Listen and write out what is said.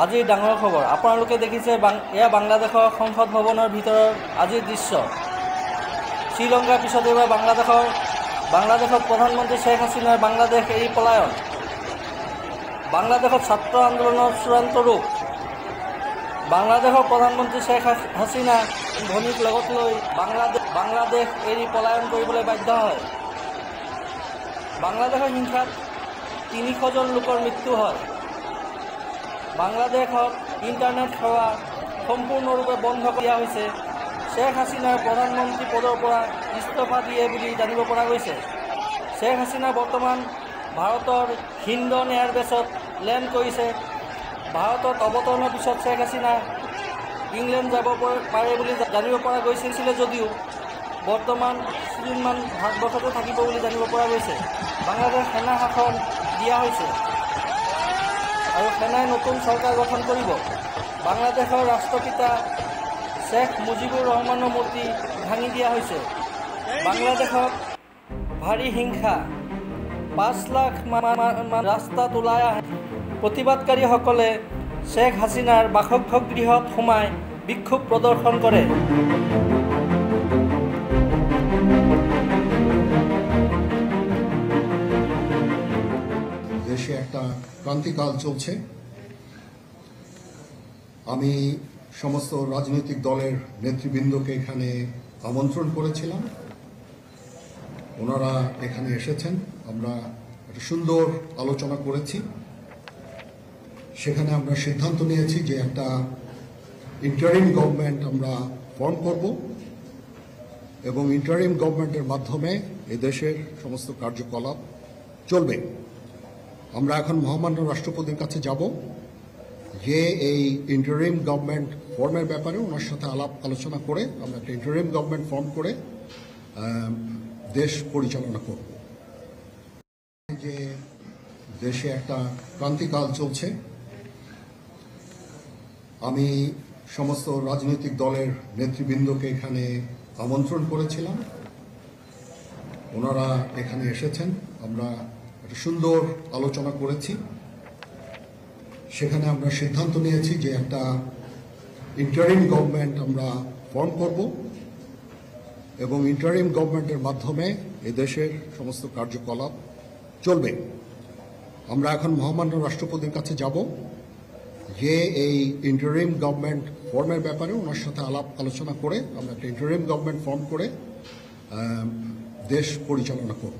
আজিৰ ডাঙৰ খবৰ আপোনালোকে দেখিছে এয়া বাংলাদেশৰ সংসদ ভৱনৰ ভিতৰৰ আজিৰ দৃশ্য। শ্ৰীলংকাৰ পিছত এইবাৰ বাংলাদেশত প্ৰধানমন্ত্ৰী শ্বেখ হাছিনাৰ বাংলাদেশ এৰি পলায়ন। বাংলাদেশত ছাত্ৰ আন্দোলনৰ চূড়ান্ত ৰূপ। বাংলাদেশৰ প্ৰধানমন্ত্ৰী শ্বেখ হাছিনা ভনীক লগত লৈ বাংলাদেশ এৰি পলায়ন কৰিবলৈ বাধ্য হয়। বাংলাদেশৰ হিংসাত ৩০০ জন লোকৰ মৃত্যু হয়। বাংলাদেশত ইণ্টাৰনেট সেৱা সম্পূৰ্ণৰূপে বন্ধ দিয়া হৈছে। শ্বেখ হাছিনাৰ প্ৰধানমন্ত্ৰী পদৰ পৰা ইস্তফা দিয়ে বুলি জানিব পৰা গৈছে। শ্বেখ হাছিনা বৰ্তমান ভাৰতৰ হিন্দন এয়াৰবেছত লেণ্ড কৰিছে। ভাৰতত অৱতৰণৰ পিছত শ্বেখ হাছিনা ইংলেণ্ড যাব পাৰে বুলি জানিব পৰা গৈছিল যদিও বৰ্তমান কিছুদিনমান ভাৰতবৰ্ষতে থাকিব বুলি জানিব পৰা গৈছে। বাংলাদেশ সেনা শাসন দিয়া হৈছে আৰু সেনাই নতুন চৰকাৰ গঠন কৰিব। বাংলাদেশৰ ৰাষ্ট্ৰপিতা শ্বেখ মুজিবুৰ ৰহমানৰ মূৰ্তি ভাঙি দিয়া হৈছে। বাংলাদেশত ভাৰী হিংসা, ৫ লাখ ৰাস্তাত ওলাই আহে। প্ৰতিবাদকাৰীসকলে শ্বেখ হাছিনাৰ বাসগৃহত সোমাই বিক্ষোভ প্ৰদৰ্শন কৰে। দেশে একটা ক্রান্তিকাল চলছে। আমি সমস্ত রাজনৈতিক দলের নেতৃবৃন্দকে এখানে আমন্ত্রণ করেছিলাম। ওনারা এখানে এসেছেন। আমরা একটা সুন্দর আলোচনা করেছি। সেখানে আমরা সিদ্ধান্ত নিয়েছি যে একটা ইন্টারিম গভর্নমেন্ট আমরা ফর্ম করব এবং ইন্টারিম গভর্নমেন্টের মাধ্যমে এই দেশের সমস্ত কার্যকলাপ চলবে। আমরা এখন মহামান্য রাষ্ট্রপতির কাছে যাব যে এই ইন্টারিম গভর্নমেন্ট ফর্মের ব্যাপারে ওনার সাথে আলাপ আলোচনা করে আমরা একটা ইন্টারিম গভর্নমেন্ট ফর্ম করে দেশ পরিচালনা করব। যে দেশে একটা ক্রান্তিকাল চলছে। আমি সমস্ত রাজনৈতিক দলের নেতৃবৃন্দকে এখানে আমন্ত্রণ করেছিলাম। ওনারা এখানে এসেছেন। আমরা একটা সুন্দর আলোচনা করেছি। সেখানে আমরা সিদ্ধান্ত নিয়েছি যে একটা ইন্টারিম গভর্নমেন্ট আমরা ফর্ম করব এবং ইন্টারিম গভর্নমেন্টের মাধ্যমে এই দেশের সমস্ত কার্যকলাপ চলবে। আমরা এখন মহামান্য রাষ্ট্রপতির কাছে যাব যে এই ইন্টারিম গভর্নমেন্ট ফর্মের ব্যাপারে ওনার সাথে আলাপ আলোচনা করে আমরা একটা ইন্টারিম গভর্নমেন্ট ফর্ম করে দেশ পরিচালনা করব।